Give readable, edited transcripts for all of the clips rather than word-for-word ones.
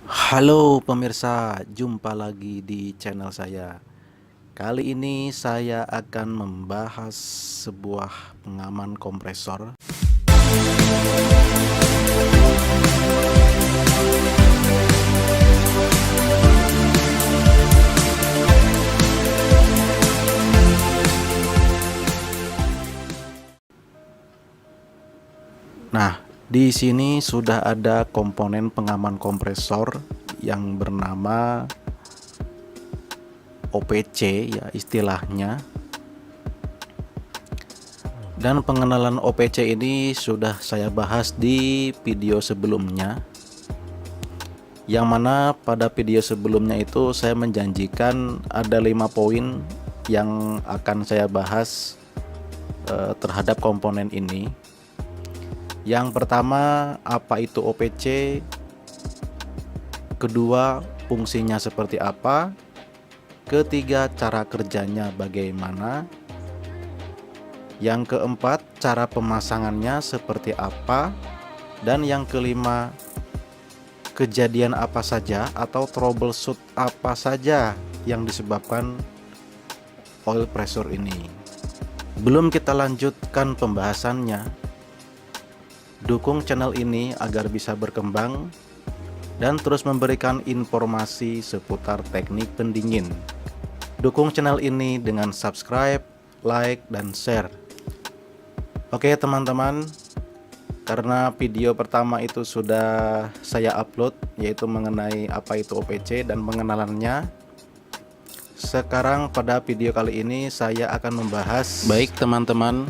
Halo pemirsa, jumpa lagi di channel saya. Kali ini saya akan membahas sebuah pengaman kompresor. Nah, di sini sudah ada komponen pengaman kompresor yang bernama OPC ya istilahnya. Dan pengenalan OPC ini sudah saya bahas di video sebelumnya. Yang mana pada video sebelumnya itu saya menjanjikan ada 5 poin yang akan saya bahas terhadap komponen ini. Yang pertama, apa itu OPC? Kedua, fungsinya seperti apa? Ketiga, cara kerjanya bagaimana? Yang keempat, cara pemasangannya seperti apa? Dan yang kelima, kejadian apa saja atau troubleshoot apa saja yang disebabkan oil pressure ini. Belum kita lanjutkan pembahasannya, dukung channel ini agar bisa berkembang dan terus memberikan informasi seputar teknik pendingin. Dukung channel ini dengan subscribe, like, dan share. Oke teman-teman, karena video pertama itu sudah saya upload, yaitu mengenai apa itu OPC dan pengenalannya. Sekarang pada video kali ini saya akan membahas. Baik teman-teman,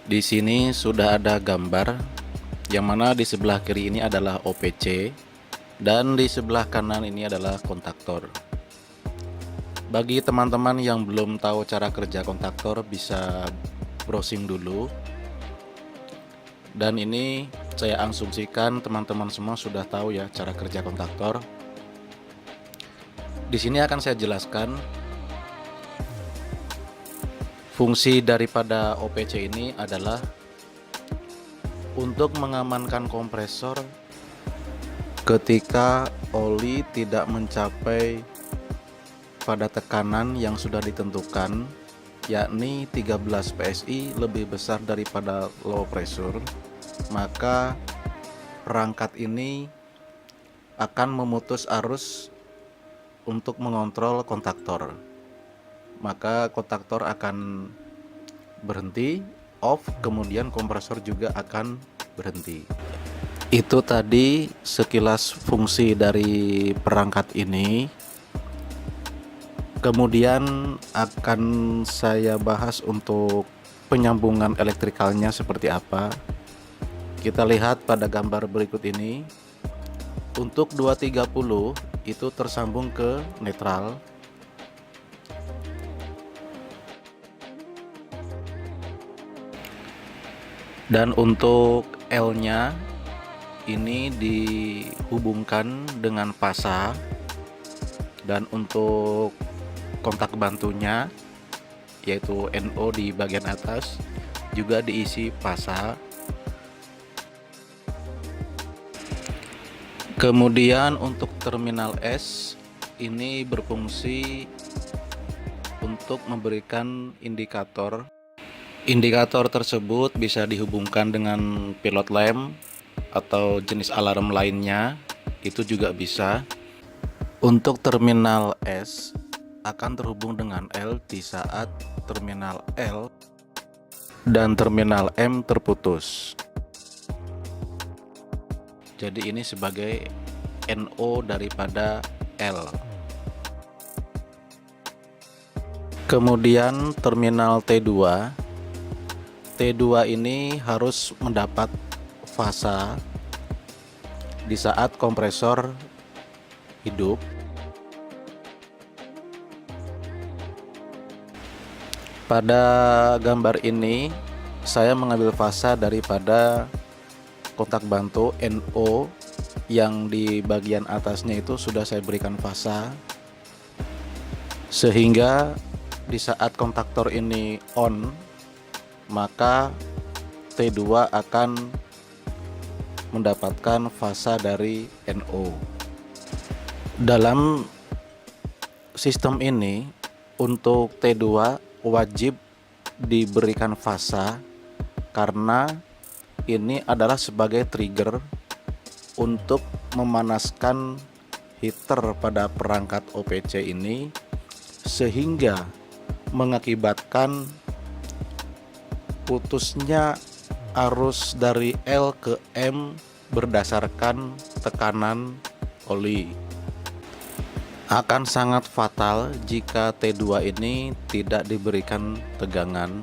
di sini sudah ada gambar yang mana di sebelah kiri ini adalah OPC dan di sebelah kanan ini adalah kontaktor. Bagi teman-teman yang belum tahu cara kerja kontaktor bisa browsing dulu. Dan ini saya asumsikan teman-teman semua sudah tahu ya cara kerja kontaktor. Di sini akan saya jelaskan fungsi daripada OPC ini adalah untuk mengamankan kompresor ketika oli tidak mencapai pada tekanan yang sudah ditentukan, yakni 13 PSI lebih besar daripada low pressure, maka perangkat ini akan memutus arus untuk mengontrol kontaktor. Maka kontaktor akan berhenti, off, kemudian kompresor juga akan berhenti. Itu tadi sekilas fungsi dari perangkat ini. Kemudian akan saya bahas untuk penyambungan elektrikalnya seperti apa. Kita lihat pada gambar berikut ini. Untuk 230 itu tersambung ke netral. Dan untuk L-nya ini dihubungkan dengan pasa. Dan untuk kontak bantunya yaitu NO di bagian atas juga diisi pasa. Kemudian untuk terminal S ini berfungsi untuk memberikan indikator. Indikator tersebut bisa dihubungkan dengan pilot lamp atau jenis alarm lainnya, itu juga bisa. Untuk terminal S akan terhubung dengan L di saat terminal L dan terminal M terputus. Jadi ini sebagai NO daripada L. Kemudian terminal T2. T2 ini harus mendapat fasa di saat kompresor hidup. Pada gambar ini saya mengambil fasa daripada kontak bantu NO yang di bagian atasnya itu sudah saya berikan fasa, sehingga di saat kontaktor ini on maka T2 akan mendapatkan fasa dari NO. Dalam sistem ini untuk T2 wajib diberikan fasa karena ini adalah sebagai trigger untuk memanaskan heater pada perangkat OPC ini, sehingga mengakibatkan putusnya arus dari L ke M berdasarkan tekanan oli. Akan sangat fatal jika T2 ini tidak diberikan tegangan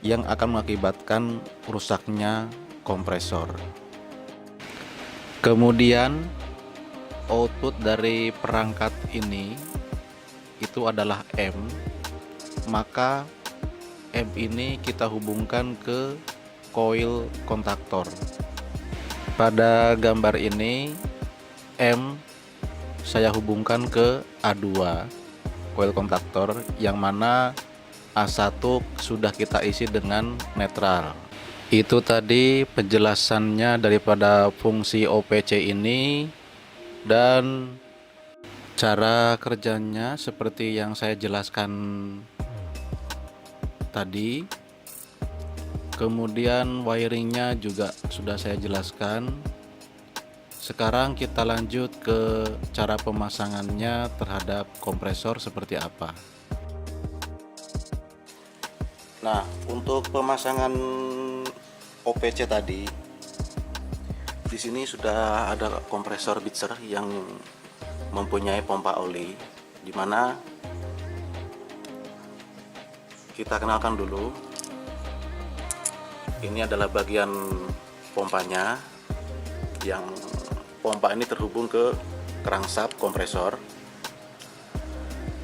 yang akan mengakibatkan rusaknya kompresor. Kemudian output dari perangkat ini itu adalah M, maka M ini kita hubungkan ke coil kontaktor. Pada gambar ini M saya hubungkan ke A2 coil kontaktor, yang mana A1 sudah kita isi dengan netral. Itu tadi penjelasannya daripada fungsi OPC ini, dan cara kerjanya seperti yang saya jelaskan tadi. Kemudian wiringnya juga sudah saya jelaskan. Sekarang kita lanjut ke cara pemasangannya terhadap kompresor seperti apa. Nah, untuk pemasangan OPC tadi, di sini sudah ada kompresor Bitzer yang mempunyai pompa oli, di mana kita kenalkan dulu. Ini adalah bagian pompanya, yang pompa ini terhubung ke crankshaft kompresor.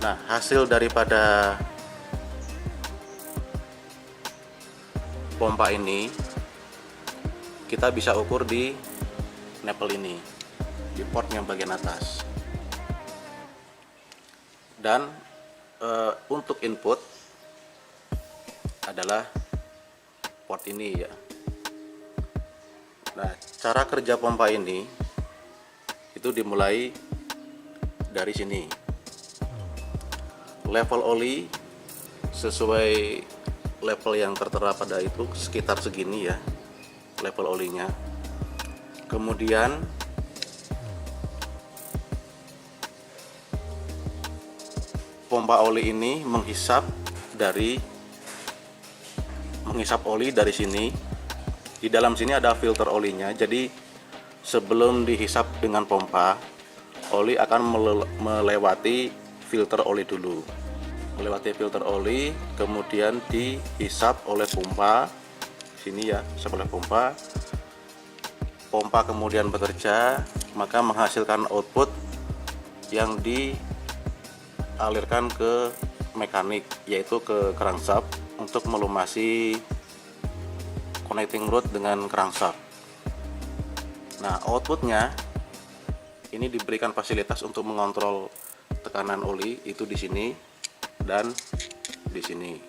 Nah, hasil daripada pompa ini kita bisa ukur di nipple ini, di port yang bagian atas. Dan untuk input adalah port ini ya. Nah, cara kerja pompa ini itu dimulai dari sini. Level oli sesuai level yang tertera pada itu sekitar segini ya, level olinya. Kemudian pompa oli ini menghisap oli dari sini. Di dalam sini ada filter olinya, jadi sebelum dihisap dengan pompa, oli akan melewati filter oli dulu. Melewati filter oli, kemudian dihisap oleh pompa. Sini ya, hisap oleh pompa. Pompa kemudian bekerja, maka menghasilkan output yang dialirkan ke mekanik, yaitu ke crankshaft untuk melumasi connecting rod dengan crankshaft. Nah, outputnya ini diberikan fasilitas untuk mengontrol tekanan oli, itu di sini dan di sini.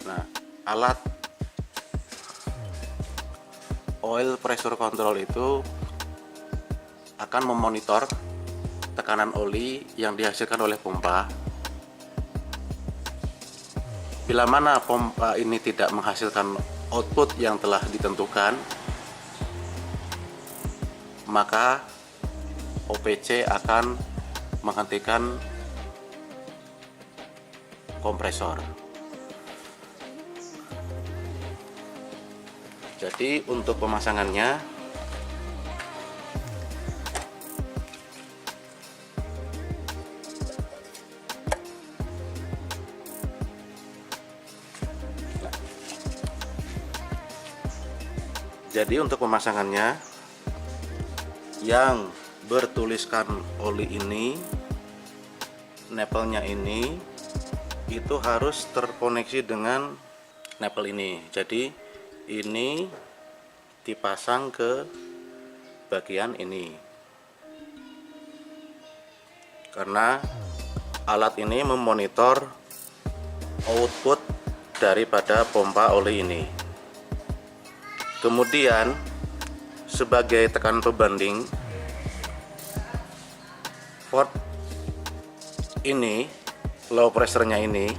Nah, alat oil pressure control itu akan memonitor tekanan oli yang dihasilkan oleh pompa. Bila mana pompa ini tidak menghasilkan output yang telah ditentukan, maka OPC akan menghentikan kompresor. Jadi untuk pemasangannya, yang bertuliskan oli ini, nipple-nya ini itu harus terkoneksi dengan nipple ini. Jadi ini dipasang ke bagian ini, karena alat ini memonitor output daripada pompa oli ini. Kemudian sebagai tekanan pembanding, Port ini, low pressure-nya ini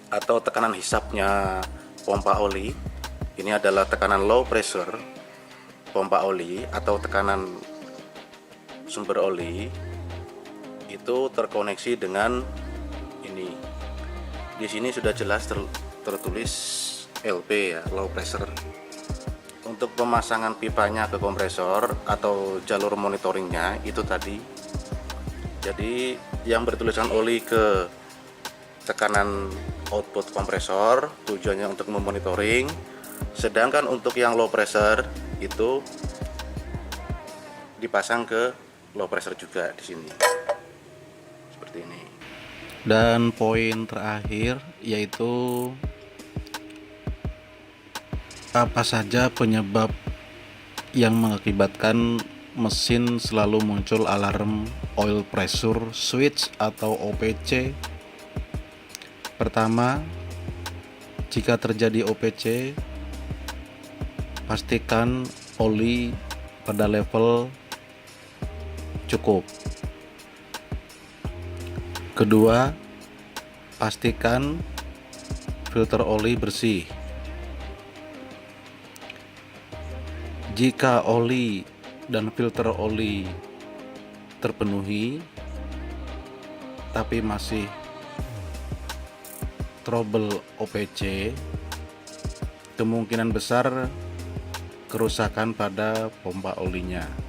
atau tekanan hisapnya pompa oli ini adalah tekanan low pressure pompa oli atau tekanan sumber oli, itu terkoneksi dengan ini. Di sini sudah jelas tertulis LP ya, low pressure. Untuk pemasangan pipanya ke kompresor atau jalur monitoringnya itu tadi. Jadi yang bertuliskan oli ke tekanan output kompresor tujuannya untuk memonitoring, sedangkan untuk yang low pressure itu dipasang ke low pressure juga di sini. Seperti ini. Dan poin terakhir yaitu apa saja penyebab yang mengakibatkan mesin selalu muncul alarm oil pressure switch atau OPC. Pertama, jika terjadi OPC, pastikan oli pada level cukup. Kedua, pastikan filter oli bersih. Jika oli dan filter oli terpenuhi tapi masih trouble OPC, kemungkinan besar kerusakan pada pompa olinya.